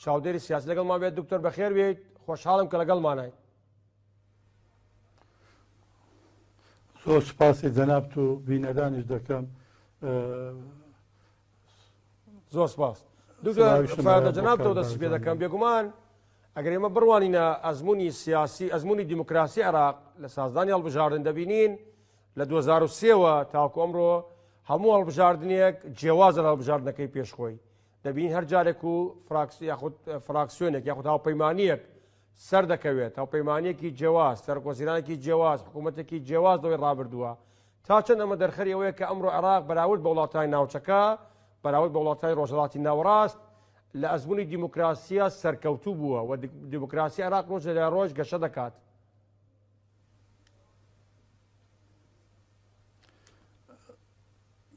چاودێری سیاسی لەگەڵمان بێت دکتۆر بەخێر بێت خۆشحاڵم کە لەگەڵمانای. زۆر سپاسی جەنابت و بینەرانیش دەکەم. زۆر سپاس دکتۆر جەنابتەوە دەستی پێ دەکەم. بێگومان ئەگەر ئێمە بڕوانینە ئەزمموی سیاسی ئەزمموی دیموکراسی عێراق لە سازدانی هەڵبژاردن دەبینین لە 2003ەوە تاکو ئەمڕۆ هەموو هەڵبژاردنێک جیاوازە لە هەڵبژاردنەکەی پێشخۆی دەبین هەر جارێک و فراکسیۆنێک یاخود هاوپەیمانیەک سەر دەکەوێت هاوپەیمانیەکی جیاواز سەرکۆزیرانێکی جیاواز حکوومەتێکی جیاواز دەوەی ڕابردووە تا چەند ئەمە دەرخەری ئەوەیە کە ئەمڕۆ عێراق بەراورد بە وڵاتانی ناوچەکە بەراورد بە وڵاتانی ڕۆژهەڵاتی ناوەڕاست لە ئەزمموی دیموکراسیە سەرکەوتوو بووە و دیموکراسی عێراق ڕۆژ لە ڕۆژ گەشە دەکات.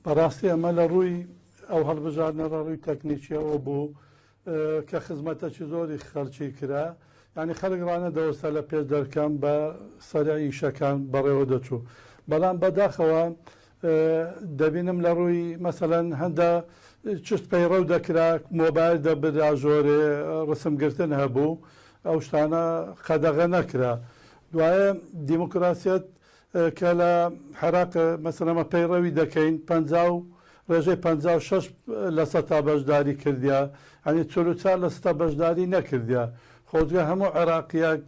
بەڕاستی ئەمە لە ڕووی ئەو هەڵبژاردنە ڕووی تەکنیکیەوە بوو کە خزمەتەکی زۆری خەڵکی کرا، ینی خەڵک ڕانە دەوەستە لە پێش دەرکەم بە سەرای ئیشەکان بەڕێوە دەچوو. بەڵام بەداخەوە دەبینم لە ڕووی مەسەلەن هەندە چست پەیڕەو دەکرا، مۆبایل دەبرا، ژۆرێ ڕسمگرتن هەبوو، ئەو شتانە قەدەغە نەکرا. دوایە دیموکراسیەت کە لە عێراق مەسەلەمە پەیڕەوی دەکەین ڕێژەی 56 لە سەتا بەشداری کردیا، ئەنی 44 لە سەتا بەشداری نەکردیا. خۆزگە هەموو عێراقیەک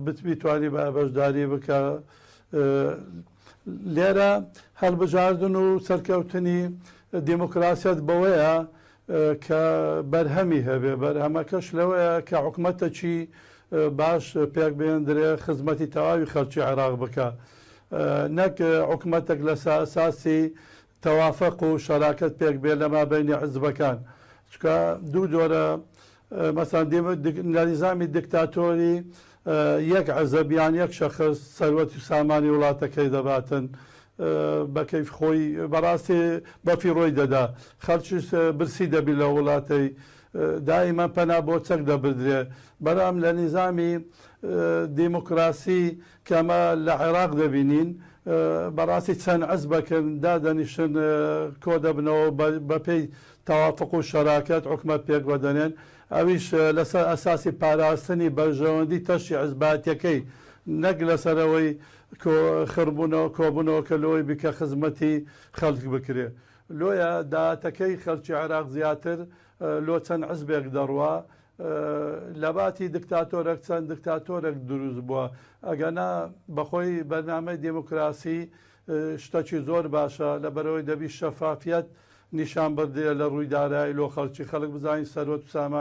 بتوانی بە بەشداری بکە. لێرە هەڵبژاردن و سەرکەوتنی دیموکراسیەت بەوەیە کە بەرهەمی هەبێ، بەرهەمەکەش لەوەیە کە حکوومەتەکی باش پێک بێندرێ خزمەتی تەواوی خەڵکی عێراق بکە، نەک حکوومەتێک لە ئەساسی تەوافق و شەراکەت پێک بێ لە مابەینی حزبەکان. چکە دوو جۆرە مەسەڵەن لە نیزامی دیکتاتۆری یەک حزبیان یەک شەخص سەروەتی و سامانی وڵاتەکەی دەباتن بە کەیف خۆی بەڕاستی بەفی ڕۆی دەدا، خەڵکیش برسی دەبی لە وڵاتەی دائیمەن پەنا بۆ چەک دەبدرێ. بەڵام لە نیزامی دیموکراسی کەمە لە عێراق دەبینین بەڕاستی چەند حزبەکەن دادەنیشن کۆ دەبنەوە بەپێی تەوافق و شەراکەت حکومەت پێک وەدەنێن، ئەویش لەسەر ئەساسی پاراستنی بەرژەوەندی تەشی حزباتیەکەی، نەک لەسەرەوەی خڕبوونەوە کۆبوونەوە کە لۆی بکە خزمەتی خەڵک بکرێ. لۆیە داهاتەکەی خەڵکی عێراق زیاتر لۆ چەند حزبێک دەڕوا، لە باتی دکتاتۆرێک چەند دکتاتۆرێک دروست بووە. ئەگەنا بەخۆی بەرنامەی دیموکراسی شتێکی زۆر باشە لەبەرەوەی دەبی شەفافیەت نیشان بردێ لە ڕووی دارایی لۆ خەڵکی، خەڵک بزانین سەرۆت و سامان